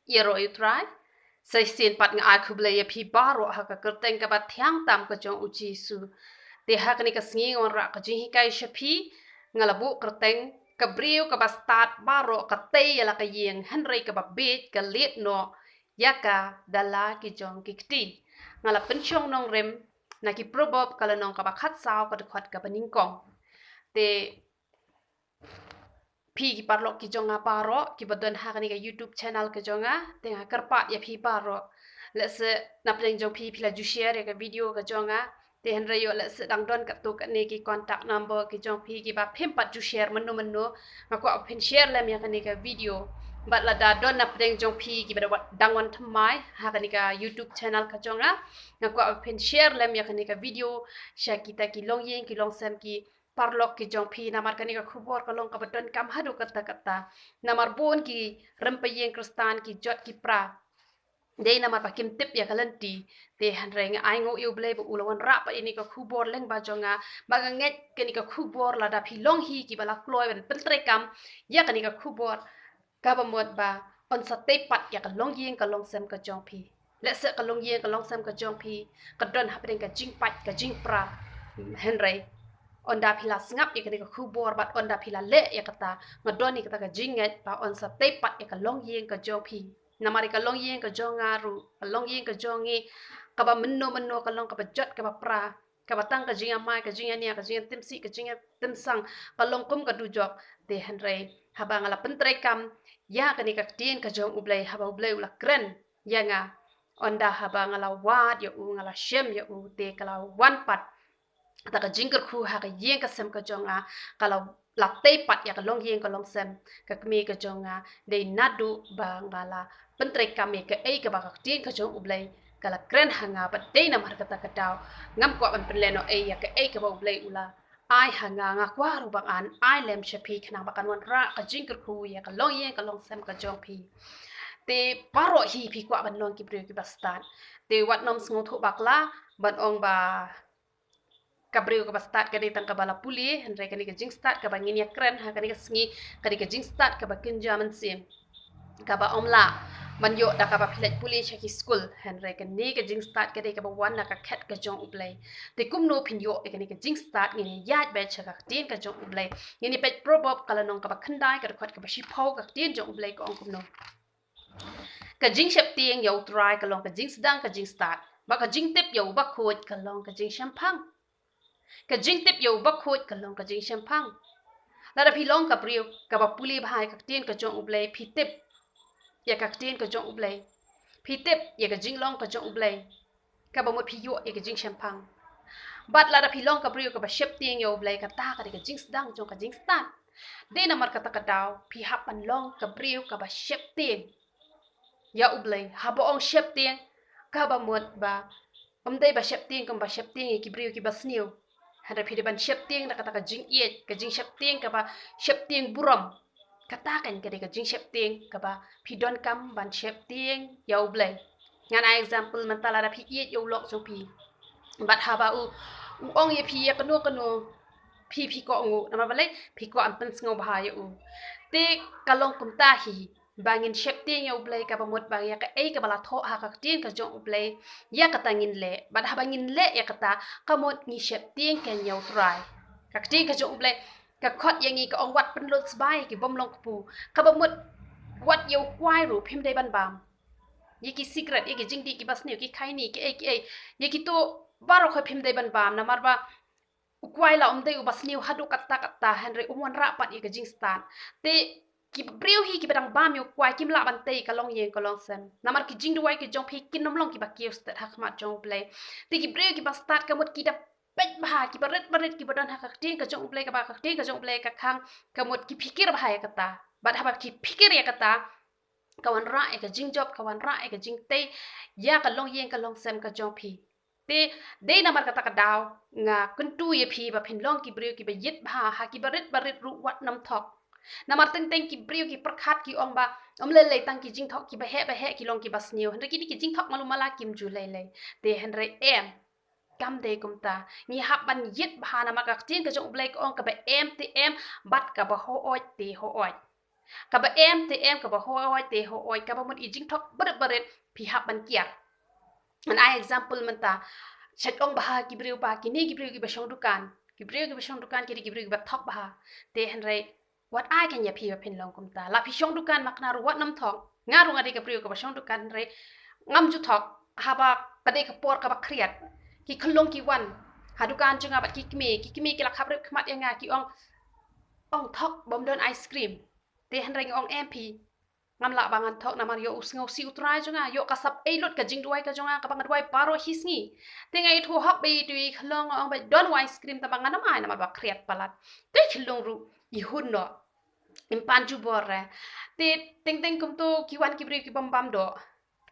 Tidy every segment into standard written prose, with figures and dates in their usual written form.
Yero utrai sai sin pat nga ai khuble ya phi baro ha ka kerteng ka ba thyang tam ka jong uchi su te ha ka ni ka sngi on ra ka ji kai shapi ngalabu kerteng ka briu ka ba start baro ka te ya la ka yeng henry ka ba bit ka liet no ya ka dala ki jong ki kti ngala penchong nong rem na ki probob kala nong ka ba khat saw ka khot ka ba ning kong te pi ki parlo ki jonga paro ki badon ha ni ka YouTube channel ka jonga tenga karpa ya pi paro lese na pleng jong pi la ju share ka video ka jonga te hen rayo lese dang don ka tu ka ni ki contact number ki jong pi ki ba phim pat ju share menu nga ko pen share lam ya ka ni ka video bat la da don na pleng jong pi ki ba dang wan thamai ha ka ni ka YouTube channel ka jonga nga ko pen share lam ya ka ni ka video sha kita ki long yin ki long sam ki parlok ki jong pi namar kani ka khubor ka long ka badon kam hadu kata namar bon ki rempayeng kristan ki jot ki pra dei namar pakim tip ya kalanti te hanreng ai ngo yu ble bu ulawan ra pa ini ka khubor leng ba jonga ba nget kani ka khubor la da pi long hi ki bala kloy ben pentre kam ya kani ka khubor ka ba mod ba on sa te pat ya ka long yeng ka long sem ka jong pi le se ka long yeng ka long sem ka jong pi ka don ha ka jing pat ka jing pra henrei onda pila ngap ya kani ka khubor bat onda pila le ya kata ngadoni kata ka jinget pa on sa tepat ya ka long yeng ka jopi namari ka long yeng ka jongaru ka long yeng ka jongi ka ba menno ka long ka ba jot ka ba pra ka ba tang ka jinga mai ka jinga nia ka jinga timsi ka jinga timsang ka long kum ka dujok te hanrei haba ngala pentre kam ya kani ka tien ka jong ublei haba ublei ula kren ya nga onda haba ngala wat ya u ngala shem ya u te kala wan pat ta ka jingker khu ha ka yeng ka sem ka jonga kalau la te pat ya ka long yeng ka long sem ka kme ka jonga de nadu ba ngala pentre kame ka ei ka ba ka tin ka jong ublei kala kren hanga ba de na mar ka ta ka daw ngam ko ban pleno ei ya ka ei ka ba ublei ula ai hanga nga kwa ru bang an ai lem shapi khna ba kan wan ra ka jingker khu ya ka long yeng ka long sem ka jong pi te paro hi pi kwa ban long ki bre ki bastan te wat nom sngo tho bakla ban ong ba kabriu ka start ka ditang ka bala puli henre ka ni ka jing start ka bangin ya kren ha ka ni ka sngi ka ni ka jing start ka ba kin jaman sim ka ba omla man yo da ka ba philet puli shaki school henre ka ni ka jing start ka de ka ba wan na ka khat ka jong ublai te kum no phin yo ka ni ka jing start ni yat ba cha ka tin ka jong ublai ni pet probob kala nong ka ba khandai ka khat ka ba shi phau ka tin jong ublai ko ong kum no ka jing shep tieng yo try ka long ka jing sedang ka jing start ba ka jing tip yo ba khot ka long ka jing shampang ka jing tip yo ba khot ka long ka jing shampang la da pi long ka priu ka ba puli bhai ka tin ka jong ublei phi tip ya ka tin ka jong ublei phi tip ya ka jing long ka jong ublei ka ba mo phi yo ya ka jing shampang bat la da pi long ka priu ka ba shep tieng yo ublei ka ta ka ka jing sedang jong ka jing stan de na mar ka ta ka daw phi hapan long ka priu ka ba shep tieng ya ublei ha ba ong shep tieng ka ba mot ba dei ba shep tieng ka ba shep tieng ki priu ki ba sniu hada phi ban shep tieng da kata ka jing iet ka jing shep tieng ka ba shep tieng buram kata kan ka de ka jing shep tieng ka ba phi don kam ban shep tieng ya ublei ngan a example man tala da phi iet yo lok so phi bat ha ba u ong ye phi ya kanu phi ko ngu na ma bale phi ko an pen sngo ba ya u te kalong kum ta hi bangin shep tieng yo ublei ka ba mot bang ya ka ei ka bala tho ha ka tin ka jong ublei ya ka tangin le bat ha bangin le ya kata ka mot ni shep tieng ken yo try ka tin ka jong ublei ka khot yang i ka ong wat pen lot sbai ki bom long pu ka ba mot wat yo kwai ru phim dei ban bam ye ki secret ye ki jing di ki bas ni ki khai ni ki ei ye ki to baro kho phim dei ban bam na mar ba kwai la dei u bas ni hadu kata henry umwan ra pat ye ka jing stan te ki breu hi ki badang bam yo kwai kim la ban tei ka long yen ka long sem namar ki jing duai ki jong phi kin nom long ki ba kios tat hak ma jong play te ki breu ki ba start ka mot ki da pet ba ki baret ki badan hak tin ka jong play ka ba ka tin ka jong play ka khang ka mot ki fikir ba ya kata bad ha ba ki fikir ya kata kawan ra e ka jing job kawan ra e ka jing tei ya ka long yen ka long sem ka jong phi te de namar kata ka daw nga kuntu ye phi ba phin long ki breu ki ba yit ba ha ki baret ru wat nam thok namar teng ki briu ki perkhat ki ong ba le tang ki jing thok ki ba he ki long ki bas niu henre ki jing thok malu mala kim ju le te henre em kam de kum ta ni hab ban yit ba na ma ka tin ka jong blek ong ka ba em te em bat ka ba ho oi te ho oi กับเอ็มเตเอ็มกับโฮอยเตโฮอยกับมันอีจิงทอกบริบริพิหับมันเกียร์มันไอ example มันตาชัดองบากิบริวบากินี่กิบริวกิบชงดุกันกิบริวกิบชงดุกันกิบริวกิบทอกบาเตหันไรวัดไอกันอย่าพี่ว่าเป็นลองกุมตาลาพิชงดุกันมักนารุวัดน้ำทองงารุงอะไรกิบริวกิบชงดุกันไรงำจุทอกฮาบากประเดกปอร์กับเครียดกิขลงกิวันหาดุกันจังอาบัดกิกมีกิลักขับเรียบขมัดยังไงกิองทอกบอมเดินไอศครีมเตหันไรงองเอ็มพีงามละบางอันทอกนามาโยอุสงอสิอุตรายจังโยกษับเอลุดกับจิงด้วยกับจังกับบังด้วยปาร์ฮิสงี้เตงไอทูฮับไปดูขลงองไปดอนไอศครีมแต่บางอันน้ำไอน้ำมันบักเครียดปลัดเตขลงรูอีหุ่นเนาะอิมปันจูบอร์เรเตเต็งกุมโตกิวันกิบริวกิบอมบัมโด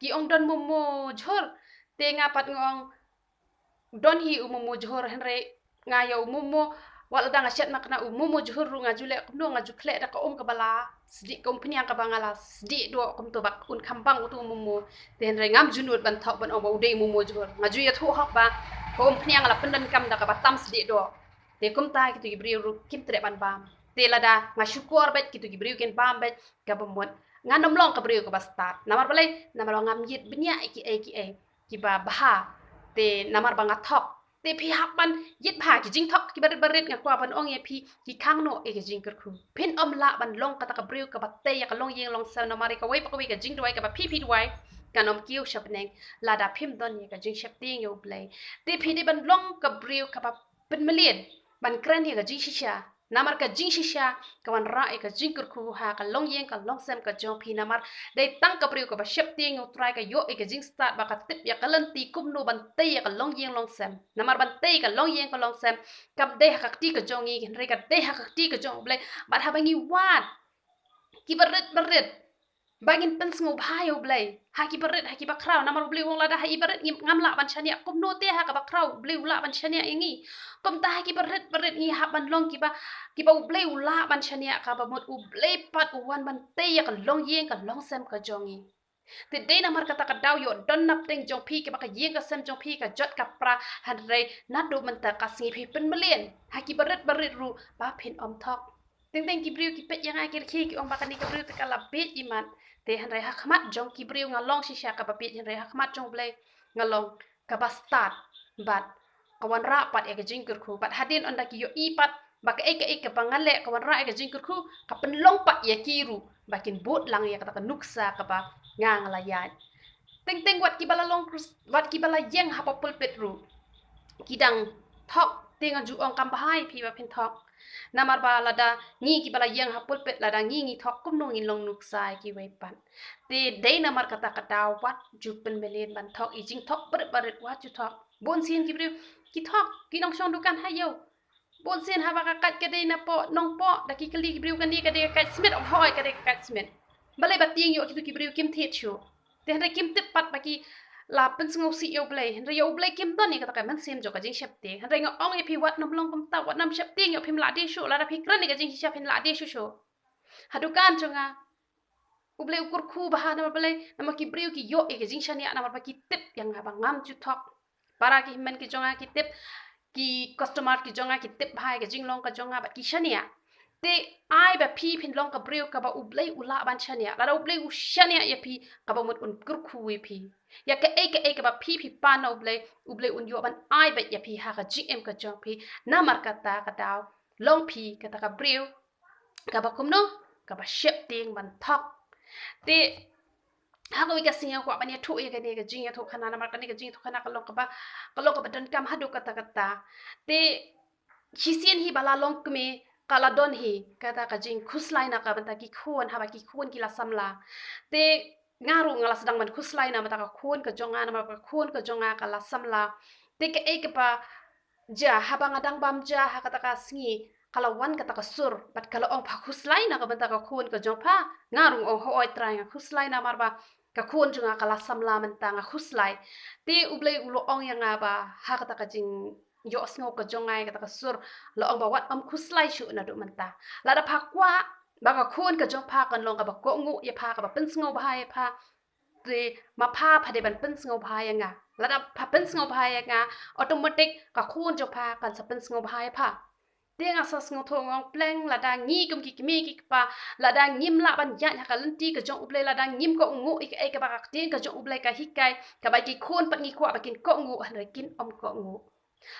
กิองดอนโมโมจอร์เตงอาปัดงองดอนฮีอุโมโมจอร์เฮนเรงายอุโมโมwala da nga shet makna umumo juhuru nga jule kumno nga jukle da ka kabala sdi kompanya ka bangala sdi do kum to bak un khambang utu umumo ten re ngam junut ban thok ban obo ude umumo juhur nga juya thu hok ba kompanya ngala pendan kam da ka batam sdi do te kum ta kitu gibriu ru kim tre ban bam te lada nga syukur bet kitu gibriu ken bam bet ka bomot nga nomlong ka briu ka bastat namar balai namar ngam yit benya ki ba baha te namar banga thokเตพี่ฮักมันยึดผ่ากิจิงทอกกิบริบริดกับกว่าบันองเอพีกิข้างโนเอกจิงกระคูเพ่นอมละบันลงกะตะกับริวกับบัตเตยกับลงเยงลงเซลนามาริกับไว้ปะกวีกับจิงด้วยกับพี่ด้วยกันอมกิ้วชับเนงลาดาพิมดอนเยกับจิงชับเตียงอยู่เปลยเตพี่ได้บันลงกับริวกับเป็นเมลียนบันเกรนเยกับจิงชิชานามาร์กับจิงชิชากับวันระเอกจิงกระคูหากับลงเยงกับลงเซมกับจงพี่นามาร์ได้ตั้งกับริวกับชับเตียงอยู่ตรายกับโยเอกจิงสตาร์บักติบยากับลันตีกุมโนบันเตยกับลงเยงลงเซมนามาร์บันเตยกับลงเยงกับลงเซมกับเดหักตีกับจงอีกันเรกับเดหักตีกับจงเปลยบัดหาบังยีวาดกิบริดbangin pen sngu bhayo blai haki berit haki bakrau namar blai wong lada hai berit ngam la ban chania kum no te ha ka bakrau blai ula ban chania ingi kum ta haki berit ngi ha ban long ki ba blai ula ban chania ka ba mot u blai pat u wan ban te ya ka long yeng ka long sem ka jongi te de namar kata ka daw yo don nap teng jong phi ke ba ka yeng ka sem jong phi ka jot ka pra han re na do man ta ka singi phi pen melien haki berit ru ba phin om thok teng ki briu ki pet yang ai ki ki om ba ka ni ka briu te ka la bet iman te han rai hakmat jong ki briu ngalong shisha ka papit han rai hakmat jong blai ngalong ka bastat bat kawan ra pat e ka jingkur khu bat hadin onda ki yo i pat bak e ka pangale kawan ra e ka jingkur khu ka penlong pat ya kiru bakin bot lang ya ka nuksa ka ba ngang la ya teng wat ki bala long wat ki bala yeng ha pa pulpit ru kidang thok tenga ju ong kam bahai phi ba phin thok namar ba lada ngi ki bala yang hapul pet lada ngi thok kum no ngin long nuk sai ki wei pan te dei namar kata wat ju pen melen ban thok i jing thok ber wat ju thok bon sin ki bri ki thok ki nong shong dukan hayo bon sin ha ba ka kat ke dei na po nong po da ki kli ki bri kan ni ka de ka smit of hoy ka de ka smit balai ba tieng yo ki bri kim thet chu te han kim tip pat ba ki la pen sngo si yo blai han yo blai kim don ni ka ta man sim jo ka jing shep te han ring ong e phi wat nom long kum ta wat nam shep te yo phim la de shu la da phi kran ni ka jing shep phin la de shu hadukan chunga ublai ukur khu ba ha na blai na ki briu ki yo e ka jing shania na ba ki tip yang ha ba ngam chu thok para ki men ki jonga ki tip ki customer ki jonga ki tip bhai ka jing long ka jonga ba ki shania te ai ba phi phin long ka briu ka ba ublai ula ban shania la da ublai u shania ya phi ka ba mut un kur khu wi phi ya ka e ka ba phi pa na ublai un yo ban ai ba ya phi ha ka gm ka jong phi na mar ka ta ka daw long phi ka ta ka briu ka ba kum no ka ba shep ting ban thok te ha ko wi ka singa ko ba ne thu ya ka ne ka jing ya thu khana na mar ka ne ka jing thu khana ka long ka ba dan kam hadu ka ta te hisien hi bala long kme kala don hi kata ka jing khuslai na ka banta ki khon ha ba ki khon ki la samla te ngaru ngala sedang man khuslai na mata ka khon ka jonga na ma ka khon ka jonga ka la samla te ke e ke pa ja ha ba ngadang bam ja ha kata ka singi kala wan kata ka sur bat kala ong pha khuslai na ka banta ka khon ka jong pha ngaru ong ho oi trai nga khuslai na mar ba ka khon jonga ka la samla manta nga khuslai te ublai ulo ong yang ba ha kata ka jing yo sngo ka jongai ka ta sur lo ong ba wat am khuslai shu na do manta la da pha kwa ba ka khon ka jong pha kan long ka ba ko ngu ya pha ka ba pen sngo ba ya pha te ma pha de ban pen sngo ba ya nga la da pha pen sngo ba ya nga automatic ka khon jong pha kan sa pen sngo ba ya pha tiếng asas ngô thô ngong pleng là đang nghi kum ki mi ki pa là đang nhim la ban ya ka lenti ka jong uble là đang nhim ko ngu ik ka ba tiếng ka jong uble ka hikai ka ba ki khôn pat ngi kwa ba kin ko ngu han kin ko ngu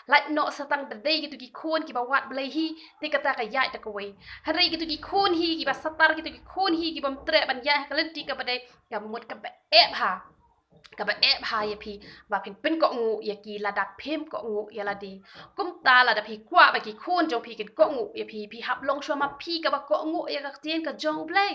lại nọ satang the day gitu ki khôn ki ba wat blai hi te kata ka ya ta ko wei han rai gitu ki khôn hi ki ba satar gitu ki khôn hi ki bam tre ban ya ka lenti ka ba dai ka mut ka ba haกับเอฟหายพี่ว่าเป็นเกาะงูอย่ากีระดับเพิ่มเกาะงูอย่าละดีกุ้มตาระดับพี่กว่าไปกี่คูนจงพี่กินเกาะงูอย่าพี่หับลงชัวมาพี่กับเกาะงูอย่ากักเตียนกับจงอุบเลย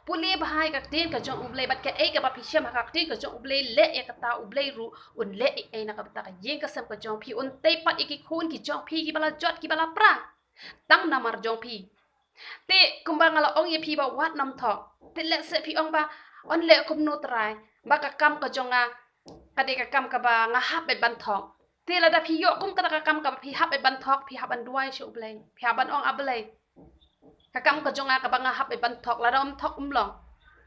ปุลีบหายกักเตียนกับจงอุบเลยบัดแกกับพี่เชื่อมากักเตียนกับจงอุบเลยเละอย่ากับตาอุบเลยรู้อุ่นเละไอ้นักกับตากับยิงกับเสมกับจงพี่อุ่นเตยปัดอีกกี่คูนกี่จงพี่กี่บลาจอดกี่บลาปรางตั้งนามารจงพี่เตะกุมบังละองอย่าพี่บ่าวัดน้ำทองเตะเละเสพี่องบ่าอันเละกุมโนตรายบักกำกับจงkadika kam ka ba nga hap be ban thok ti la da phi yo kum ka kam ka phi hap be ban thok phi hap ban duai shu blai phi hap ban ong ablai ka kam ka jonga ka ba nga hap be ban thok la dom thok long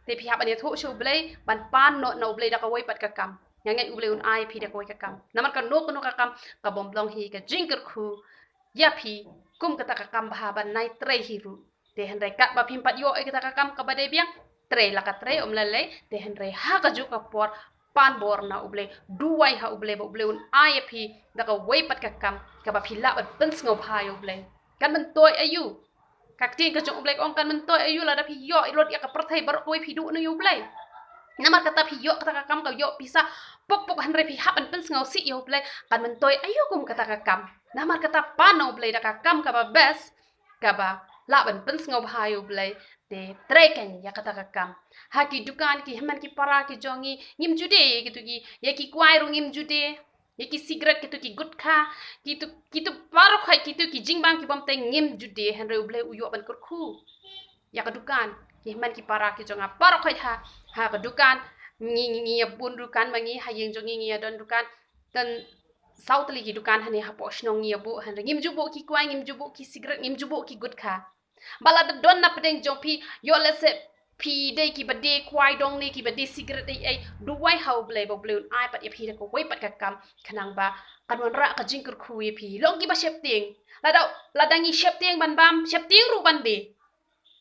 ti phi hap an thu shu blai ban pan no blai da ka wai pat ka kam yang ngai ublai un ai phi da ka wai ka kam naman ka no ka kam ka bom long hi ka jingker khu ya phi kum ka kam ba ban nai trei hi ru te han rai kat ba phim pat yo ai ka kam ka ba dei biang trei la ka trei om la le te han rai ha ka ju ka por pan bor na uble duai ha uble un IAP da ka wei pat ka kam ka ba phila bat pen sngo pha uble kan man toy ayu ka tin ka jong uble ong kan man toy ayu la da phi yo rot ya ka prathai bar koi phi du no uble namar kata phi yo kata ka kam ka yo pisa pok han re phi ha ban pen sngo si uble kan man toy ayu kum kata ka kam namar kata pan uble da ka kam ka ba best ka ba la ban pen sngo pha uble te treken ya kata ka kam haki dukan ki haman ki para ki jongi ngim jude gitu ki ya ki kwai ru ngim jude ya ki cigarette gitu ki gutkha gitu paro khai gitu ki jingbang ki bom te ngim jude han re uble uyo ban kur khu ya ka dukan ki haman ki para ki jonga paro khai ha ka dukan ngi bun dukan mangi hayeng jongi ngi don dukan dan sautli ki dukan hane ha posh no ngi bu han ngim jubo ki kwai ngim jubo ki cigarette ngim jubo ki gutkha bala don na pedeng jompi yo lese pi de ki bade kwai dong ni ki bade cigarette ai duwai hau ble bo ble ai pat pi ko wei pat ka kam khanang ba kan wan ra ka jingkur khu ye pi long ki ba shep ting la dangi shep ting ban bam shep ting ru ban be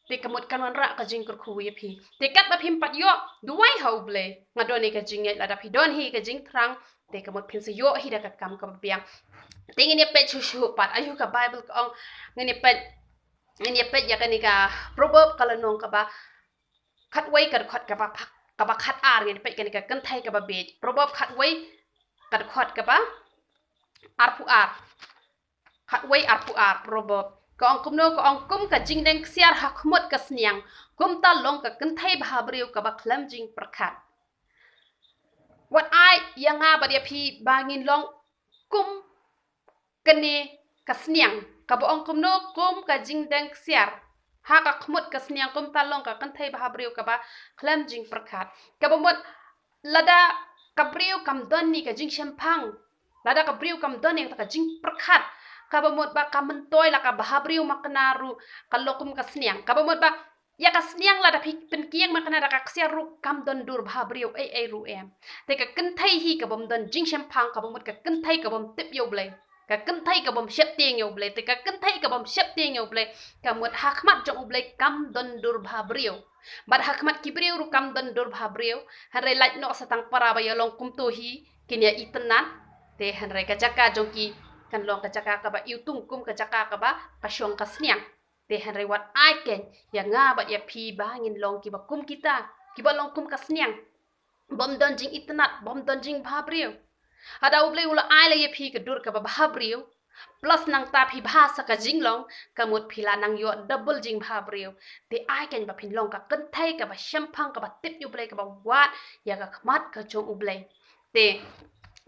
te kamot kan wan ra ka jingkur khu ye pi te kat ba phim pat yo duwai hau ble ngadon ni ka jinge la da pi don hi ka jing thrang te kamot phin se yo hi da ka kam ka biang tingin ye pe chu pat ayu ka bible ka ong ngani pet ya kanika proverb kala nong ka ba khat wei ka khot ka ba khat ar ngi pet kanika kan thai ka ba be proverb khat wei ka khot ka ba ar pu ar khat wei ar pu ar proverb ka ong kum no ka ong kum ka jing deng siar ha khmot ka sniang kum ta long ka kan thai ba briu ka ba khlam jing prakhat what I yanga ba dia phi bangin long kum kane ka sniang ka bo ong kum no kum ka jing deng siar ha ka khmut ka sniang kum ta long ka kan thai ba briu ka ba khlam jing prakhat ka bo mot lada ka briu kam don ni ka jing shempang lada ka briu kam don ni ka jing prakhat ka bo mot ba ka man toy la ka ba briu maknaru ka lokum ka sniang ka bo mot ba ya ka sniang la da phi pen kiang makna da ka ksiar ru kam don dur ba briu ai ru em te ka kan thai hi ka bom don jing shempang ka bo mot ka kan thai ka bom tip yo blai ka kan thai ka bom shep tieng yo ble te ka kan thai ka bom shep tieng yo ble ka mut hakmat jong ble kam don dur bha brio bad hakmat ki brio ru kam don dur bha brio han re laj no satang para ba yolong kum to hi kinya itenan te han re ka jaka jong ki kan long ka jaka ka ba yutung kum ka jaka ka ba pasyong ka sniang te han re wat ai ken ya nga ba ya phi ba ngin long ki ba kum kita ki ba long kum ka sniang bom don jing itenat bom don jing bha brio ada uble ula ai la ye phi ka dur ka ba bhabriu plus nang ta phi bhasa ka jinglong kamut phila nang yo double jing bhabriu te ai ken ba phin long ka kan thai ka ba shampang ka ba tip uble ka ba wat ya ka khmat ka chong uble te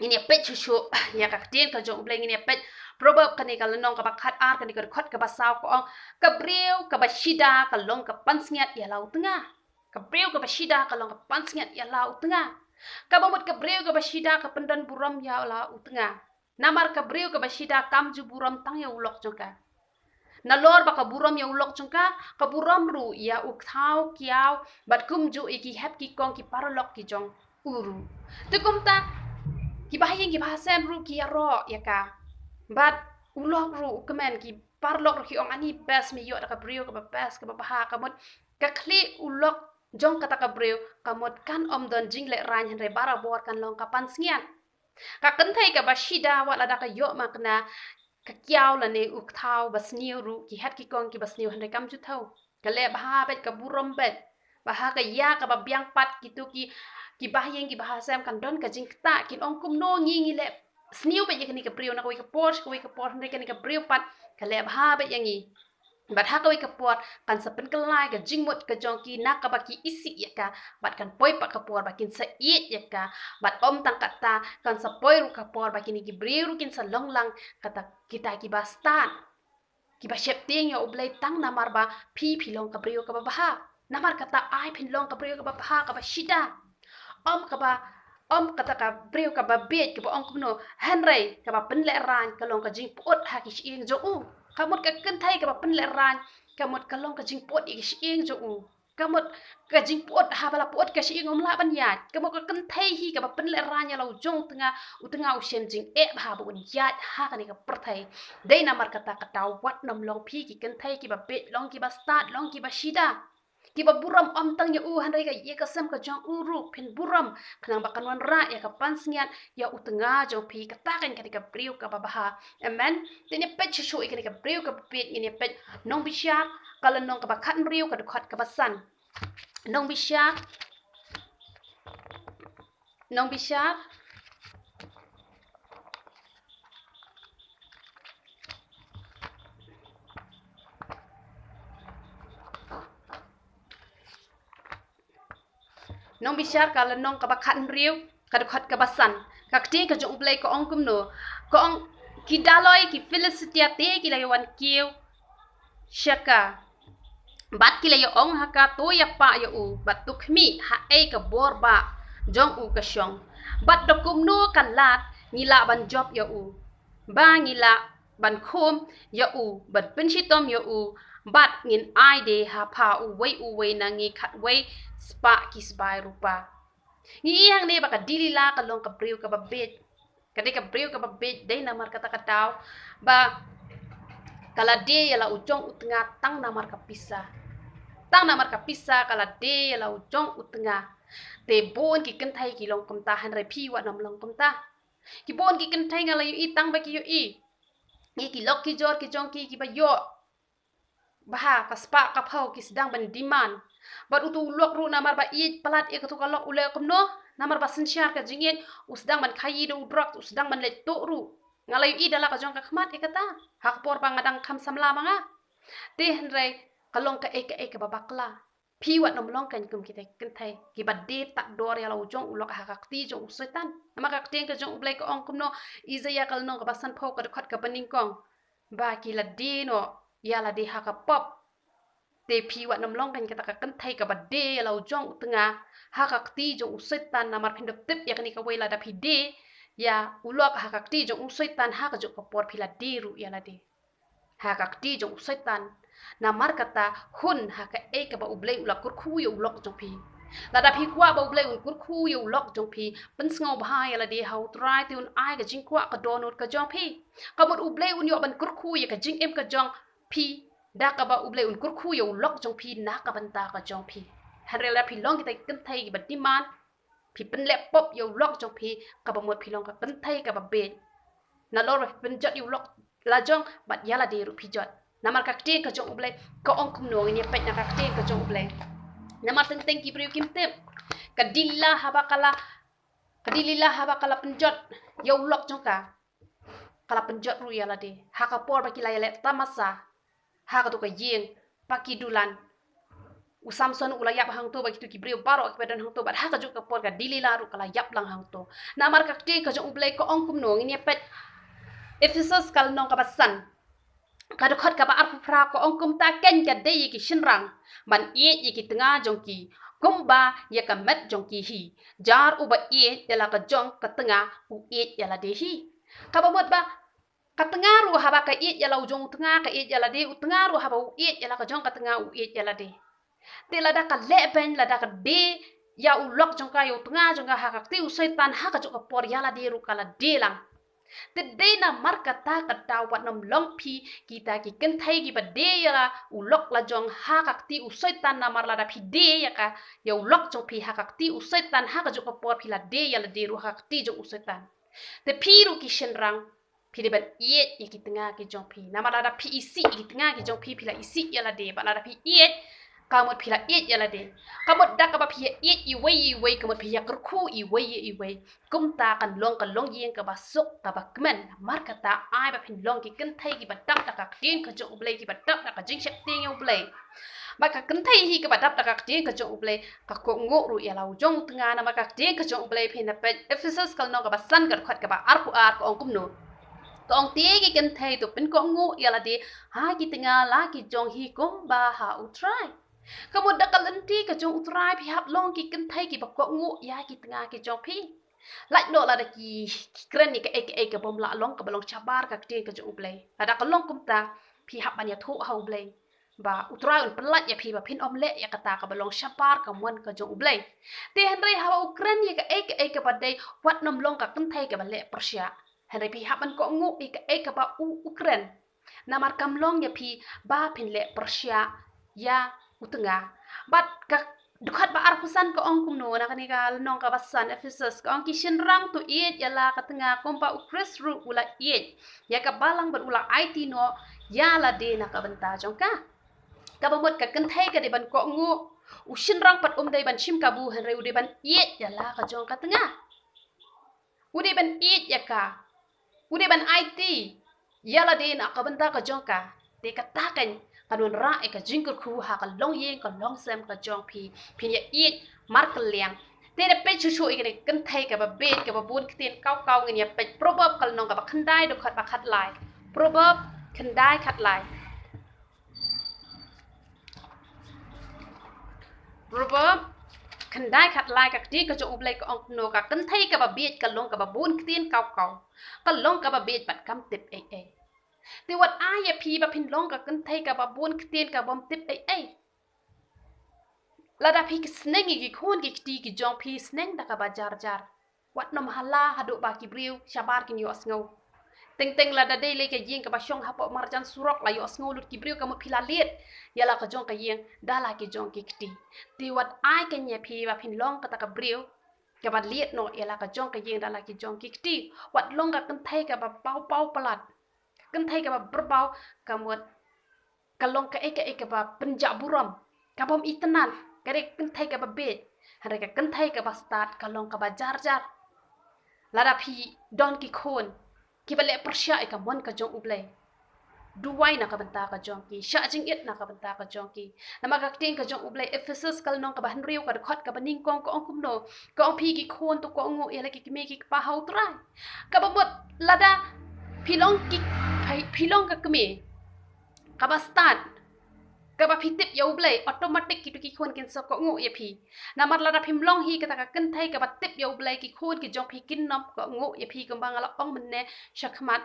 ini pet chu ya ka tien ka jong uble ini pet proverb ka ni ka lanong ka ba khat ar ka ni ka khot ka ba saw ko ong ka briu ka ba shida ka long ka pansngiat ya lau tnga ka briu ka ba shida ka long ka pansngiat ya lau tnga ka bomot ka breu ka basida ka pendan buram ya la utnga namar ka breu ka basida kam ju buram tang ya ulok jongka na lor ba ka buram ya ulok jongka ka buram ru ya uk thau kiao bat kum ju iki hep ki kong ki paralok ki jong uru tu kum ta ki bahayeng ki bahasem ru ki ro ya ka bat ulok ru kemen ki parlok ki ong ani best mi yo ka brio ka best ka baha kamot ka kli ulok jong kata ka brio kamot kan don jing le ran hen re bara bor kan long ka pansngian ka kentai ka bashida wa lada ka yo makna ka kiao la ne uk thau basniu ru ki hat ki kong ki basniu hen re kam chu thau ka le baha bet ka burom bet baha ka ya ka ba biang pat gitu ki bahyeng ki bahasa kan don ka jing ta kin ong kum no ngi le sniu be yakni ka brio na ko ka por ne ka brio pat ka le baha bet yangi bat ha ka por kan sa pen kelai ka jingmot ka jongki nak ka baki isi ya ka bat kan poi pa ka por bakin sa it ya ka bat om tang kata kan sa poi ru ka por bakin ki brio ru kin sa long lang kata kita ki bastan ki ba shep ting ya ublai tang namar ba pi long ka brio ka ba ha namar kata ai pin long ka brio ka ba ha ka ba shida om kata ka brio ka ba bet ka ba ong kuno henry ka ba pen le ran ka long ka jing pot ha ki ing jo u kamot ka kentai ka ba pen le ran kamot ka long ka jing pot ki ing jo u kamot ka jing pot ha bala pot ka ing om la ban ya kamot ka kentai hi ka ba pen le ran ya lo jong tengah u shen jing ba bu ya ha ka ni ka perthai dei namar kata kata wat nam long pi ki kentai ki ba bet long ki ba start long ki ba shida ki ba buram om tang ya u handai ka ye ka sem ka jong uru pin buram kanang ba kanwan ra ya ka pansngian ya u tengah jo pi ka takan ka ka brio ka ba ha amen tene pet chu ka ka brio ka pet ni pet nong bi sha kala nong ka ba khat rio ka khat ka ba san nong bi sha nong bishar kala nong ka bakhan riu ka khat ka basan ka kti ka jong play ko ong kum no ko ong ki daloi ki felicitia te ki la wan kiu shaka bat ki la yo ong haka to ya pa yo u bat tu khmi ha e ka bor ba jong u ka shong bat do kum no kan lat ngila ban job yo u ba ngila ban khom yo u bat pin shi tom yo u bat ngin ai de ha pa u wei na ngi khat wei spa kisbai rupa ngi yang ne baka dilila ka long ka brio ka babet kade ka brio ka babet dei namar kata katau ba kala de yala ujong utnga tang namar ka pisa kala de yala ujong utnga te bon ki kentai ki long kom ta han re phi wa nam long kom ta ki bon ki kentai ngala yu i tang ba ki yu i ngi ki lok ki jor ki jong ki ba yo baha ka spa ka phau ki sedang ban demand bat utu lok ru namar ba i palat e ka tu ka lok ule kom no namar ba sensyar ka jingen usdang ban khayi do drok usdang ban le to ru ngalai i dala ka jong ka khmat e kata hak por ba ngadang kham samla manga te henrai kalong ka e ka babakla phi wat nom long kan kum kita kentai ki ba de tak dor ya lo jong ulok hak ti jong setan nama ka teng ka jong blai ka ong kum no izaya kal no ka basan phau ka khat ka baning kong ba ki la de no ya la de hak pop te phi wat nom long kan kita ka kentai ka ba de ya lo jong tengah hak ti jong setan namar phindop tip ya kani ka wei la da phi de ya ulok hak ti jong setan hak jong ka por phi la de ru ya la de hak ti jong setan namar kata hun haka e ka ba ublei ula kurkhu yo ulok jong phi la da phi kwa ba ublei un kurkhu yo ulok jong phi pen sngo ba ya la de how try ti un ai ka jing kwa ka donut ka jong phi ka bot ublei un yo ban kurkhu ya ka jing em ka jong phi da ka ba ublei un kurkhu yo ulok jong phi na ka ban ta ka jong phi hare la phi long kita kan thai ki ba diman phi pen le pop yo ulok jong phi ka ba mot phi long ka kan thai ka ba be na lor ba pen jot yo ulok la jong bat ya la de ru phi jot namar kakte ka jong ublai ka ong kum no ni pet na kakte ka jong ublai namar teng ki priu kim tep kadilla habakala penjot ya ulok jong ka kala penjot ru ya la de ha ka por ba ki la le tamasa ha ka to ka yeng paki dulan u samson ula yap hang to ba ki tu ki priu baro ki badan hang to ba ha ka jong ka por ka dilila ru kala yap lang hang to namar kakte ka jong ublai ka ong kum no ni pet Ephesus kal nong ka basan kada khot ka ba ar phra ko ong kum ta ken ka de ki shinrang man ye ki tanga jong ki kumba ya ka met jong ki hi jar u ba ye ya la ka jong ka tanga u ye ya la de hi ka ba mot ba ka tanga ru ha ba ka ye ya la u jong tanga ka ye ya la de u tanga ru ha ba u ye ya la ka jong ka tanga u ye ya la de te la da ka le ben la da ka de ya u lok jong ka yo tanga jong ha ka ti u setan ha ka jong ka por ya la de ru ka la de lang Today na markata katawat nam long pi kita ki kentai ki bade ya ulok la jong hakakti usaitan na marla da pi de ya ka ya ulok jong pi hakakti usaitan haka jong kapor pi la de ya la de ru hakakti jong usaitan te pi ru ki shenrang pi de ban yet ya ki tengah ki jong pi na marla da pi isi ki tengah ki jong pi la isi ya la de ba la da pi yet kamut pila it ya la de kamut dak ba pi it i wei kamut pi ya kerku i wei kum ta kan long yeng ka basuk ka ba kmen mar ka ta ai ba pin long ki ken thai ki ba dak dak ka tin ka jo ublei ki ba dak dak ka jing shep ting ya ublei ba ka ken thai hi ka ba dak dak ka tin ka jo ublei ka ko ngo ru ya lau jong tnga na ma ka tin ka jo ublei pin na pe ephesus kal no ka ba san ka khat ka ba ar ko ong kum no kong tie ki ken thai to pin ko ngo ya la de ha ki tnga la ki jong hi kum ba ha utrai kamu dak kalenti ka jong utrai pi hap long ki ken thai ki ba ko ngu ya ki tengah ki jong pi like no la da ki kren ni ka ka bom la long ka balong chabar ka tin ka jong ublei ada ka long kum ta pi hap ban ya thu ha ublei ba utrai un pelat ya pi ba pin omle ya kata ka balong chabar ka mon ka jong ublei te henry ha ukren ni ka ka ba dei wat nom long ka ken thai ka ba le persya henry pi hap ban ko ngu ka ba ukren namar kam long ya pi ba pin le persya ya utenga bat ka dukat ba arpusan ko ong kumno na kanika nong ka basan Ephesus ko ong kishin rang tu iet ya la ka tenga kompa ukris ru ula iet ya ka balang ber ula IT no ya la de na ka benta jong ka bamot ka kenthai ka de ban ko ngu ushin rang pat dai ban chim ka bu hen re ude ban iet ya la ka jong ka tenga ude ban iet ya ka ude ban IT ya la de na ka benta ka jong ka de ka taken kanun ra e ka jingkur khu ha ka long yeng ka long sem ka jong pin ya it mar ka liang te de pe chu chu i ka kan thai ka ba bet ka ba bun kten kau ngin ya pe proverb kal nong ka ba khandai do khat ba khat lai proverb khandai khat lai proverb khandai khat lai ka ti ka jo ublai ka ong no ka kan thai ka ba bet ka long ka ba bun kten kau ka long ka ba bet bat kam tip e te wat ai pi ba pin long ka kan thai ka ba bun kten ka bom tip ai la da pi ki sneng gi khon gi ti ki jong pi sneng da ka ba jar wat nom hala hadu ba ki briu shabar ki yo asngau teng la da dei le ke yeng ka ba shong ha po marjan surok la yo asngau lut ki briu ka mo phila liet ya la ka jong ka yeng da la ki jong ki ti te wat ai ke nya pi ba pin long ka ta ka briu ka ba liet no ya la ka jong ka yeng da la ki jong ki ti wat long ka kan thai ka ba pau palat kan thai ka ba berbau kamut kalong ka ka ba penjak buram ka bom itenan ka de kan thai ka ba bet hare ka kan thai ka ba start kalong ka ba jar lada pi don ki khon ki ba le persya e ka mon ka jong ublei duwai na ka benta ka jong ki sha jing it na ka benta ka jong ki nama ka ting ka jong ublei Ephesus kal nong ka ba henriu ka khot ka ba ning kong ko ong kum no ka ong pi ki khon to ko ong ya la ki me ki pa hau trai ka ba mot lada pilong ka kami ka ba start ka ba pitip ya ublei automatic ki tu ki khon kin so ko ngu ya pi na mar la da phim long hi ka ta ka kan thai ka ba tip ya ublei ki khon ki jong pi kin nom ko ngu ya pi kam bang ala ong men ne shakmat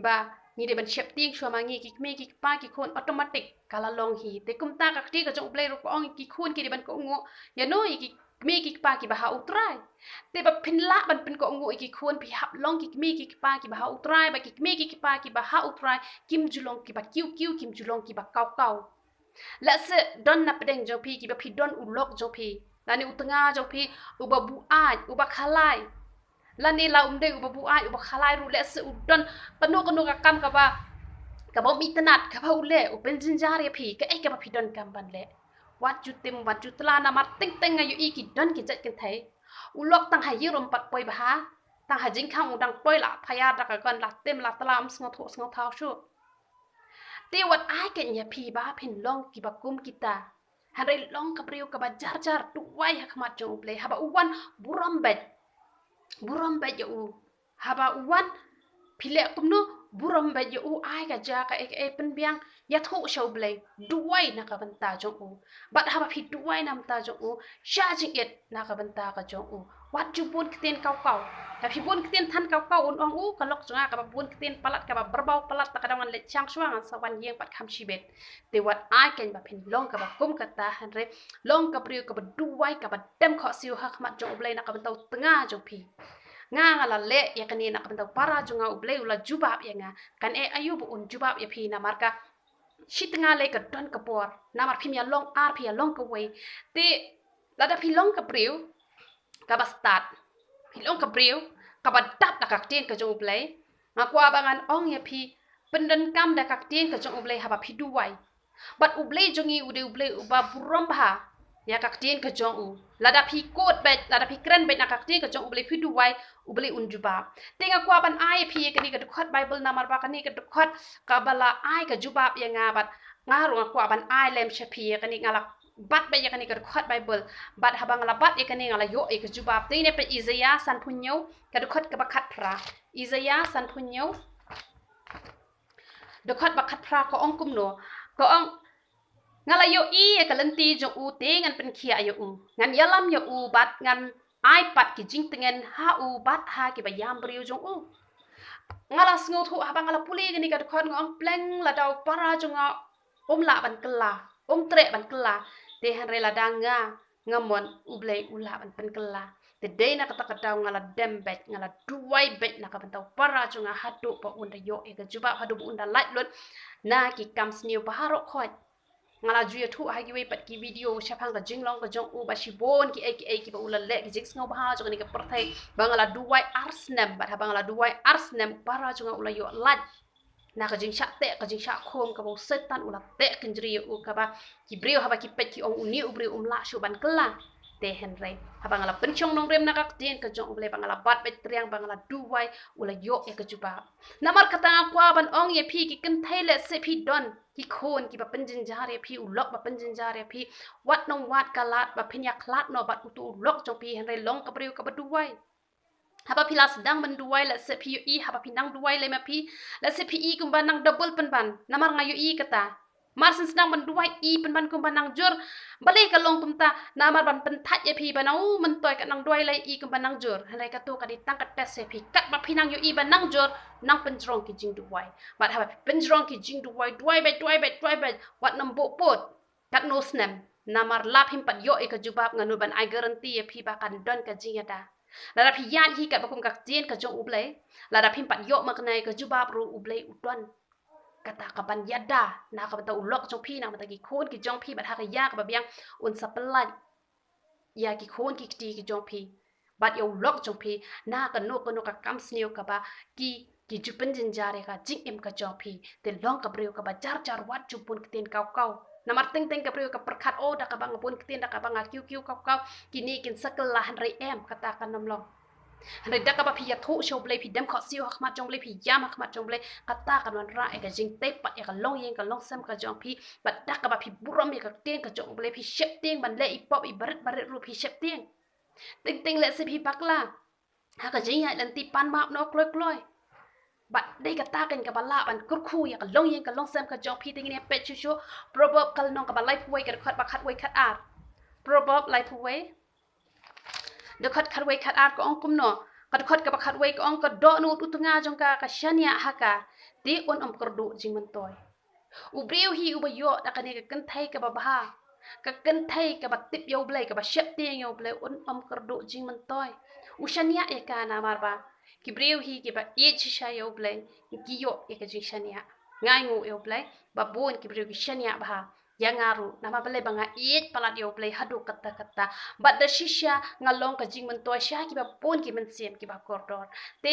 ba ni de ban shep ting shwa ma ngi ki me ki pa ki khon automatic kala long hi te kum ta ka ti ka jong ublei ro ko ong ki khon ki de ban ko ngu ya no ki me ki pa ki ba ha utrai te ba pin la ban pin ko ngu ki khon pi hap long ki me ki pa ki ba ha utrai ba ki me ki pa ki ba ha utrai kim julong ki ba kiu kim julong ki ba kau la se don na pedeng jo pi ki ba pi don ulok jo pi la ni utenga jo pi uba bu ai uba khalai la ni la umde uba bu ai uba khalai ru la se udon panu ka kam ka ba mi tanat ka ba ule u pen jinjar ya pi ka ba pi don kam ban le wat ju tla na mat teng ayu i ki don ki jat ken thai ulok tang ha yirom pat poi ba ha tang ha jing khang udang poi la phaya da ka kon la tem la tlam sngo thau shu te wat ai ke nya pi ba phin long ki ba kum kita hare long ka priu ka ba jar tu wai ha khmat jo ple ha ba uwan buram bet yo ha ba uwan phile kum no buram bet yo ai ka ja ka e pen biang ya thu shau ble duwai na ka banta jo bat ha ba phi duwai nam ta jo sha jing et na ka banta ka jo wat ju bun kten kau ta phi bun kten than kau on ong ka lok jonga ka ba bun kten palat ka ba berbau palat ta kadang le chang swang sa wan yeng pat kham shibet te wat ai ken ba phin long ka ba kum ka ta han re long ka priu ka ba duwai ka ba dem kho siu ha khmat jo ble na ka banta tanga jo phi ngala le ya kani nak bentau para junga ublei ula jubab ya nga kan ayu bu un jubab ya phi na marka shit nga le ka don ka por na mar phi ya long ar phi ya long ka wei te lada phi long ka priu ka ba start phi long ka priu ka ba tap na ka tien ka jong ublei nga kwa bangan ong ya phi pendan kam da ka tien ka jong ublei ha ba phi duwai bat ublei jongi ude ublei uba burom ba ya ka tien ka jong u lada phi kot bet lada phi kren bet na ka tien ka jong ublei phi duwai ublei unjubab tenga kwa ban ai phi ka ni ka khot bible namar ba ka ni ka khot ka bala ai ka jubab ya nga bat nga ro kwa ban ai lem she phi ka ni ngala bat be ya ka ni ka khot bible bat habang la bat ya ka ni ngala yo e ka jubab te ne pe izaya san punyo ka khot ka ba khat phra izaya san punyo de khot ba khat phra ko ong kum no ko ong ngala yo i ka lenti jo u te ngan pen khia yo u ngan yalam yo u bat ngan ai pat ki jing tengen ha u bat ha ki ba yam briu jo u ngala sngo thu ha bang ngala puli ni ka khon ngong pleng la dau para jo nga la ban kala tre ban kala te han re la danga ngamon ublei ula ban pen kala te de na ka ta dau ngala dembet ngala duai bet na ka ban tau para jo nga hadu pa unda yo e ka juba hadu unda light lot na ki kam sniu pa haro khoi ngala juya thu ha gi we pat ki video shapang ka jinglong ka jong u ba shibon ki ba ula le ki jik sngo ba ha jo ni ka perthai bangala duai arsnem ba bangala duai arsnem para jo nga ula yo lat na ka jing sha te ka jing sha khom ka bo setan ula te kinjri u ka ba ki brio ha ba ki pet ki ong uni ubri la shu ban kala te henre ha bangala penchong nong rem na ka tien ka jong ule bangala bat bet triang bangala duai ula yo e ka juba namar kata kwa ban ong ye phi ki kin thaile se phi don ki khon ki ba penjin jare phi ulok ba penjin jare phi wat nong wat kalat ba phinya khlat no ba utu ulok jong phi henre long ka brio ka ba duai haba pila sedang menduai la se phi i haba pinang duai le ma phi la se phi i kumba nang double penban namar ngayu i kata marsen sedang menduai i penban kumba nang jur bale ka long tumta namar ban penthat ye phi banau mentoy ka nang duai lai i kumba nang jur hanai ka tu ka di tang ka tes se phi kat ba pinang yu i ban nang jur nang penjrong ki jing duai bat haba penjrong ki jing duai bet wat nam bo pot kat no snem namar lap him pat yo e ka jubab nganu ban I guarantee ye phi ba kan don ka jing ada lada phi yan hi ka bakum ka tien ka jong ublei lada phi pat yo maknai ka jubab ru ublei udon kata ka ban yada na ka ta ulok jong phi na mata ki khon ki jong phi bat ha ka ya ka ba biang un saplan ya ki khon ki ti ki jong phi bat yo ulok jong phi na ka no ka kam sneu ka ba ki jupen jin jare ka jing em ka jong phi te long ka breu ka ba jar wat jupun kten kau namar teng ka breu ka perkhat o da ka bang pun kten da ka bang kiu kau kini kin sakelah re em kata kan nam long Hari dah kapa pihak thu show play pidam kau siu hak mat jong play pihak hak mat jong play kata kan wan ra eka jing tepat eka long yang ka long sam ka jong pi bat dah kapa pi buram eka tiang ka jong play pi shep tiang ban le ipop i baret ru pi shep tiang ting le se pi bakla hak jing ya lan ti pan map no kloi bat dei kata kan ka bala ban kurku ya ka long yang ka long sam ka jong pi ting ni pet chu proverb kal nong ka balai puai ka khat ba khat wei khat ar proverb lai puai de khat wei khat ar ko ong kum no khat ka khat wei ko ong ka do nu utunga jong ka shania haka ti on kerdu jing mentoy ubriu hi ubayo da kan ka kan thai ka ba ka kan thai ka ba tip yo blai ka ba shep ti yo blai on kerdu jing mentoy ushania e ka na mar ba ki briu hi ki ba e chisha yo blai ki yo e ka jing shania ngai ngu yo blai ba bon ki briu ki shania ba yang ngaru nama bale banga iet palat yo play hadu kata bat da shisha ngalong ka jing mentoy sha ki ba pon ki mensiem ki ba kordor te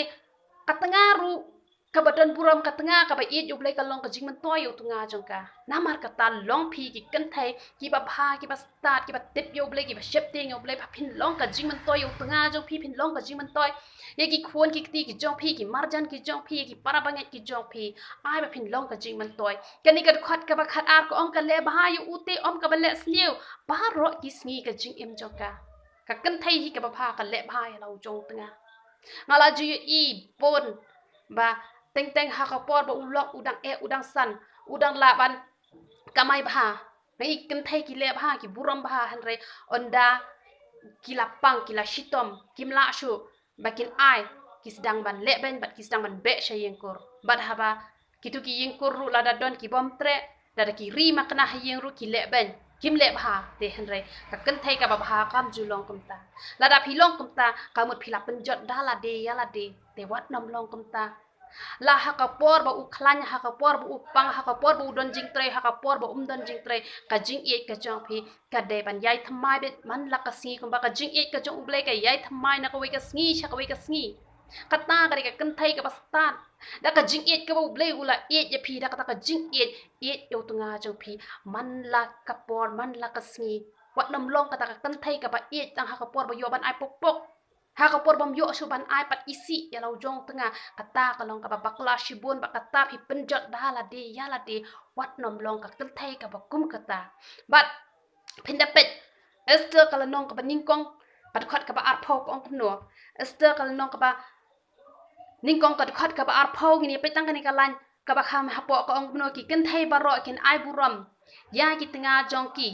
katengaru ka badan buram katengah ka ba iet yo play ka long ka jing mentoy yo tunga jongka namar kata long pi ki kenthai ki ba bha ki ba start ki ba tip yo play ki ba shep ting yo play ba phin long ka jing mentoy yo tunga jong pi phin long ka jing mentoy ye ki khon ki ti ki jong pi ki marjan ki jong pi ki parabanget ki jong pi ai ba phin long ka jing mentoy kani ka khat ka ba khat ar ko ong ka le ba yu uti om ka ba le sniu ba ro ki sngi ka jing em jongka ka kenthai hi ka ba pha ka le ba ya lo jong tunga ngala ju i pon ba teng ha ka por ba ulok udang san udang laban kamai ba ngai kenthai ki le ba ki buram ba hanre onda kilapang kila shitom kimla shu bakin ai kisdang ban leben bat kisdang ban be shayengkur bat haba kitu ki yengkur ru lada don ki bom tre dada ki ri makna hayeng ru ki leben kim le bha te henre ka kan thai ka bha kam ju long kum ta la da phi long kum ta ka mut phi la pen jot da la de ya la de te wat nam long kum ta la ha ka por ba u khlan ha ka por ba u pang ha ka por ba u don jing tre ha ka por ba don jing tre ka jing e ka jong phi ka de ban yai thamai bet man la ka si kum ba ka jing e ka jong u ble ka yai thamai na ka we ka sngi sha ka we ka sngi ka ta ka de ka kan thai ka ba stan da ka jing e ka ba u ble u la e ya phi da ka ta ka jing e yo tu nga jong phi man la ka por man la ka sngi wat nam long ka ta ka kan thai ka ba e tang ha ka por ba yo ban ai pok pok ha ka por bom yo su ban ai pat isi ya lau jong tanga kata ka long ka ba bakla shibun ba kata phi penjot da la de ya la de wat nam long ka kan thai ka ba kum kata but pinda pet ester ka long ka ba ning kong pat khat ka ba ar phok ong kum no ester ka long ka ba ning kong ka khat ka ba ar phok ni pe tang ka ni ka lan ka ba kham ha po ka ong no ki kan thai ba ro kin ai buram ya ki tanga jong ki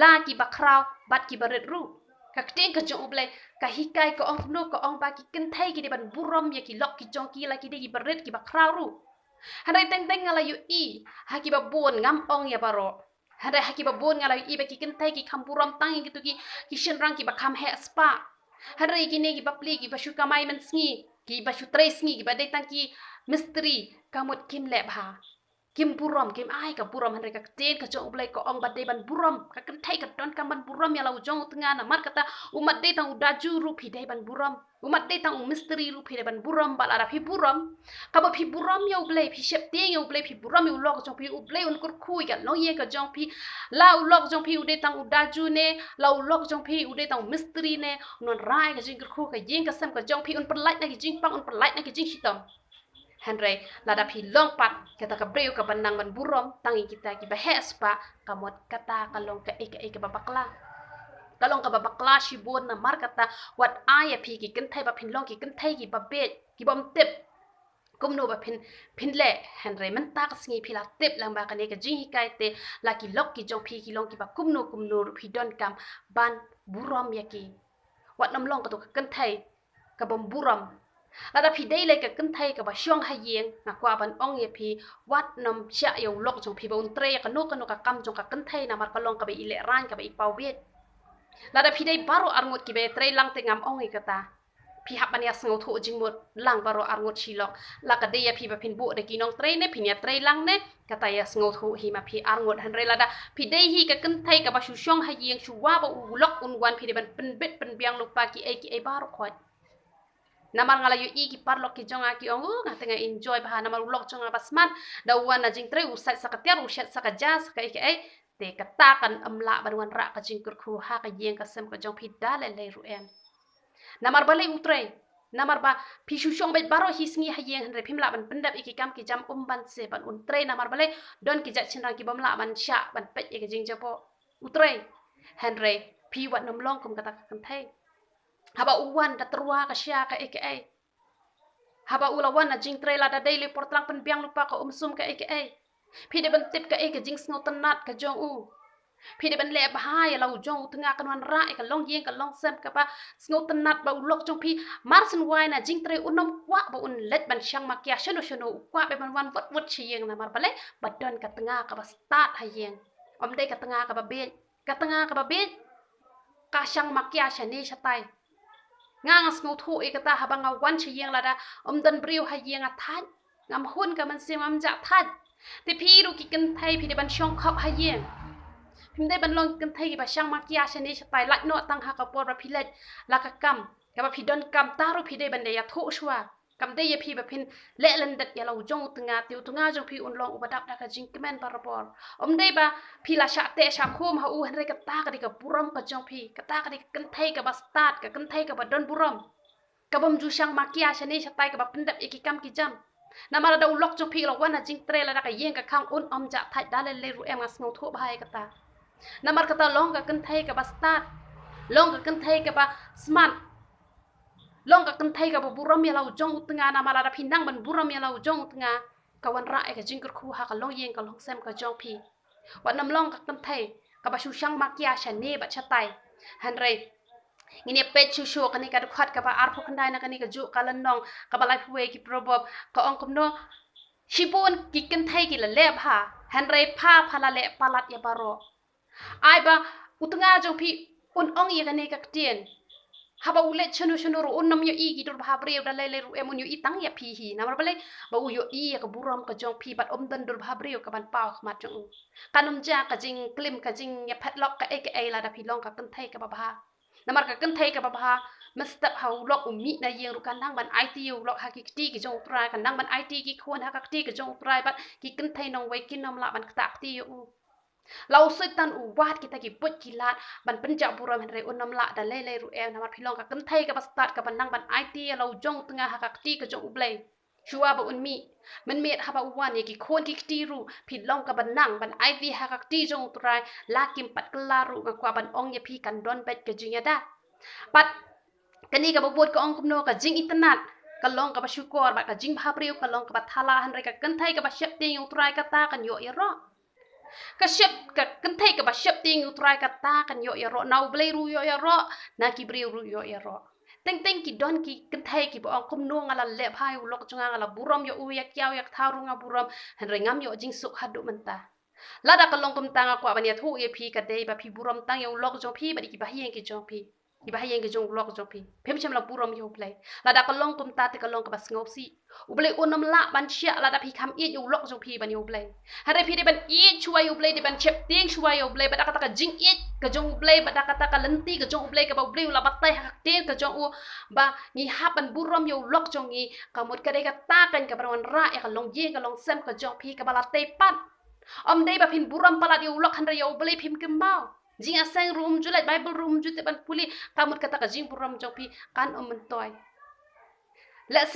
la ki ba kraw bat ki ba ret ru ka kteng ka jong uble ka hikai ka ong no ka ong ba ki kan thai ki de ban buram ya ki lok ki jong ki la ki de ki ba ret ki ba kraw ru hanai teng teng ngala yu i ha ki ba bon ngam ong ya baro hanai ha ki ba bon ngala yu i ba ki kan thai ki kham buram tang ki tu ki shin rang ki ba kham he spa hanai ki ne ki ba pli ki ba shu kamai man sngi ki ba shu tre sngi ki ba de tang ki mistri kamut kim le bha kim buram kim ai ka buram hanre ka ten ka jong ublai ko ong bade ban buram ka kan thai ka don kam ban buram ya lau jong tanga na mar kata umat de tang udaju ru phi dai ban buram umat de tang misteri ru phi dai ban buram bal ara phi buram ka ba phi buram ya ublai phi shep te ya ublai phi buram ya ulok jong phi ublai un kur khui ka lo ye ka jong phi la ulok jong phi ude tang udaju ne la ulok jong phi ude tang misteri ne non rai ka jing kur khu ka yeng ka sam ka jong phi un per light na ki jing pang un per light na ki jing hitam Henry lada phi long pat kita ka breu ka bandang ban burom tangi kita ki bahes pa kamot kata kalong ka eka babakla kalong ka babakla shibon na mar kata wat aya phi ki kan thai ba phin long ki kan thai ki ba bet ki bom tip kumno ba phin le Henry man ta ka singi phi la tip lang ba ka ne ka jing hikai te la ki lok ki jong phi ki long ki ba kumno phi don kam ban burom ya ki wat nam long ka to ka kan thai ka bom burom lada phi dei le ka kan thai ka ba syong ha yeng na kwa ban ong ye phi wat nam sha yo lok jong phi ba un tre ka no ka kam jong ka kan thai na mar ka long ka ba ile ran ka ba i pau bet lada phi dei baro arngot ki be tre lang te ngam ong e kata phi hap ban ya sngo tho jing mot lang baro arngot chi lok la ka de ya phi ba phin bu de ki nong tre ne phi ya tre lang ne kata ya sngo tho hi ma phi arngot han re lada phi dei hi ka kan thai ka ba shu syong ha yeng shu wa ba u lok un wan phi de ban pen bet pen biang lu pa ki e baro khot namar ngala yu i ki parlok ki jonga ki ongu nga tenga enjoy bah namar ulok jonga basman da wana jing tre usat sakatiar usat sakaja sakai ke te katakan amla banwan ra ka jing kurku ha ka yeng ka sem ka jong phi dale le ru em namar bale utre namar ba phi shu shong bet baro hisngi ha yeng re phimla ban pendap iki kam ki jam ban se ban untre namar bale don ki ja chinrang ki bamla ban sha ban pet e ka jing japo utre henre phi wat nom long kum kata kan thai haba uwan da terwa ka sya ka eke haba ulawan na jing trela da daily portlang pen biang lupa ka sum ka eke phi de ban tip ka eke jing sngo tanat ka jong u phi de ban le bahai lau jong tanga kan wan ra ka long yeng ka long sem ka ba sngo tanat ba ulok jong phi marsen wai na jing tre unom kwa ba un let ban syang makia shono kwa be ban wan wat chi yeng na mar bale badon ka tanga ka ba start ha yeng om de ka tanga ka ba be ka tanga ka ba be ka syang makia shani chatai ngang sngo thu e kata habang wan chi yeng lada dan briu ha yeng a that ngam hun ka man sim am ja that te phi ru ki kan thai phi de ban shong khop ha yeng phim de ban long kan thai ki ba shang ma kya shani chatai lak no tang ha ka por ba phi let la ka kam ka ba phi don kam ta ru phi de ban de ya thu shwa kam de ye phi ba phin le lan dat ya lau jong tunga jong phi un long ubadap da ka jing kemen parapor de ba phi la sha te sha khom ha u han re ka ta ka di ka puram ka jong phi ka ta ka di kan thai ka ba start ka kan thai ka ba don puram ka bom ju shang makia shani chatai ka ba pendap iki kam ki jam namara da ulok jong phi lo wana jing tre la da ka yeng ka khang un ja thai da le ru em ngas ngau tho ba hai ka ta namar ka ta long ka kan thai ka ba start long ka kan thai ka ba smart long ka kan thai ka ba buram ya lau jong tanga na mala da phinang ban buram ya lau jong tanga ka wan ra e ka jing kur khu ha ka long yeng ka long sem ka jong phi wat nam long ka kan thai ka ba shu shang makia shane ba chatai han re ngini pet shu ka ni ka khat ka ba ar phu khandai na ka ni ka ju ka lan nong ka ba lai phu ki probob ka ong kum no shibun ki kan thai ki la le pha han re pha phala le palat ya baro ai ba utanga jong pi un ong ye kane ka tien haba ulet chunu ru un nam yo i gi dur ba breu da le ru emun yo i tang ya pi hi na mar bale ba u yo i ka buram ka jong pi bat dan dur ba breu ka ban pau ma jong kanum ja ka jing klim ka jing ya phat lok ka e la da pi long ka kan thai ka ba na mar ka kan thai ka ba mestap hau lok umi na yeng ru kan nang ban IT u lok ha ki ti ki jong trai kan nang ban IT ki khon ha ka ti ki jong trai bat ki kan thai nong wei kin nam la ban ta ti uเราสึกตันอุวาดกิตากิปุจกิลาดบันเป็นจับบุรมเห็นไรอุนน้ำละแต่เล่รูเอลนะมาพิลองกับกันไทยกับสตาร์กับบันนังบันไอทีเราจงตึงหักตีกับจงอุเบลชัวบอุนมีมันเมียฮับอุวานยกิคนกิตีรูพิลองกับบันนังบันไอทีหักตีจงตรายลากิมปัดกลารูกับกว่าบันองยพีกันดอนเป็ดกับจิงยาดาปัดกันนี่กับบุตรกับองคุมโนกับจิงอินเทอร์เน็ตกันลองกับชูกอร์บัดกับจิงพาปริวกันลองกับทาลาหันไรกับกันไทยกับเชฟตียงตรายกับตากันโยเอรอก็เชฟกับกันไทยกับเชฟติงอุตรายกับตากันโยเอรอนาเบลรูโยเอรอนากิบริวรูโยเอรอเต็งเต็งกิดอนกิกันไทยกิบองคุมนวงอะไรเล็บพายอุลกจงอะไรบุรมโยอุยักยาวยักทารุงาบุรมเห็นไรงามโยจิงสุขฮัดดุมันตาลาดากันลองกุมตังกว่าบันยาทูเอพีกันเดย์แบบพีบุรมตังโยอุลกจงพีบัดกิบะเฮียงกิจงพีกิบะเฮียงกิจงอุลกจงพีเพิ่มชมเราบุรมโยเพลลาดากันลองกุมตาติกันลองกับบัสงบซีอุเบลอุนน้ำละบันเชียลาดาพีคำอีดโยอุลกจงพีบันโยเพลฮาร์พีเดบันอีดช่วยโยเพลเดบันเชฟเตียงช่วยโยเพลบัดกตะกจิงอีดกจงอุเบลบัดกตะกลันตีกจงอุเบลกับอุเบลลาบัตไตหักเตียงกจงอุบะงีฮับบันบุรมโยอุลกจงงีกมุดกระเดกตากันกับประวันระเอกันลงเย่กันลงเซมกจงพีกับบาลาเตปันอมเดย์แบบพิมบุรมปลาดโยอุลกฮันเรโยอุเบลพิมกิมบ้าจิงอาศัยรูมจุเลตไบเบิลรูมจุเลตบันพุลีกมุดกตะกจิงบุรมจงพีกันอมมันตอยและเส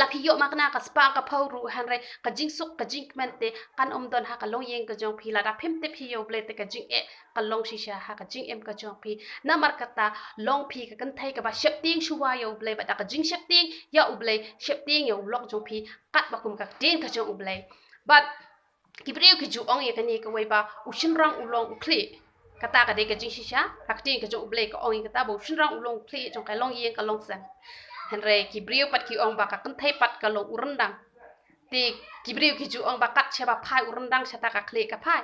ลาพิโยมากนากับสปากับพาวรูฮันเรกับจิงสุกกับจิงเมนเตกันอมดอนหากับลงเยงกับจงพีลาดาพิมเตพิโยเบลเตกับจิงกับลงชิชาหากับจิงกับจงพีน้ำมารกตาลงพีกับกันไทยกับเชฟติ้งชัวโยเบลบัดกับจิงเชฟติ้งยาอุเบลเชฟติ้งโยลงจงพีกัดบักคุมกับเตียงกับจงอุเบลบัดกิบเรียวกิจูองเยกันนี่กับไว้บาอุชินรังอุลงอุคลีกตากับเด็กกับจิงชิชาหักเตียงกับจงอุเบลกับองเยกตาบุชินรังอุลงอุคลีจงกับลงเยงกับลงเซนเห็นไรกิบริวปัดกิองบักกันไทยปัดกับลงอุรันดังตีกิบริวกิจูองบักกัดเชบะพายอุรันดังชะตากับเคลกับพาย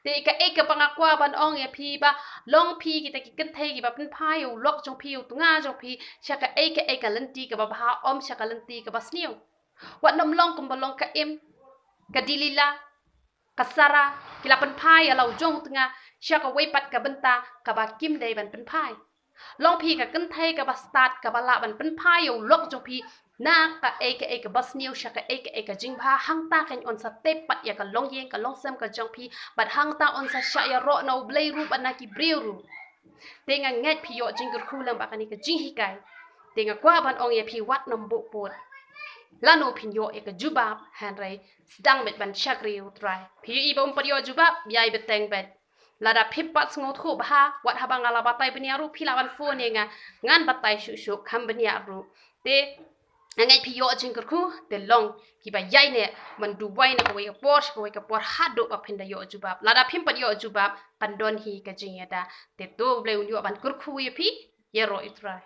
ตีกับเอกกับปังกว่าบันองเอพีบะลองพีกิตากิกันไทยกิบะเป็นพายอยู่ลอกจงพีอยู่ตุงาจงพีชะกับเอกลันตีกับบะพาอมชะกับลันตีกับบะสเนียววัดน้ำลองกุมบะลองกับเอ็มกับดิลิลากับซารากิลาเป็นพายเราจงตุงาชะกับไว้ปัดกับบันตากับบะกิมเดย์บันเป็นพายลองพีกับกันไทยกับบสตาร์ทกับละบันเป็นพายอยู่ลกจงพีนากับเอกบัสเนียวชะกับเอกจิงพาหังตากันออนสเตปปัดยากับลองเยงกับลองเซมกับจงพีบัดหังตาออนสชายาโรนาเบลรูบันนากิบริวรูเต็งเงยพิโยจิงกคูลังบักอันนี้กับจิงฮิกายเต็งกว่าบันองเยพีวัดนำบุปผลลาโนพิโยเอกจูบาบฮันไรสดังเบ็ดบันชักริวทรายพิโยอีบอมปริโยจูบาบยายเบ็ดแตงเบ็ดลาดาพิปัสงดคู่บ้าวัดฮาบังอาลาบัตไตเป็นยารูพิลาวันฟูนี่ไงงานบัตไตชุกคำเป็นยารูเตไงพิโยจิงกคู่เตลองกีบใหญ่เนี่ยมันดูไว้นะกวยกับปอร์ชกวยกับปอร์ฮัดดูกับเพนดาโยจูบับลาดาพิมปัดโยจูบับกันดอนฮีกับจิงยาดาเตตัวเบลวนโยบันกคู่ยพี่เยโรอิตราย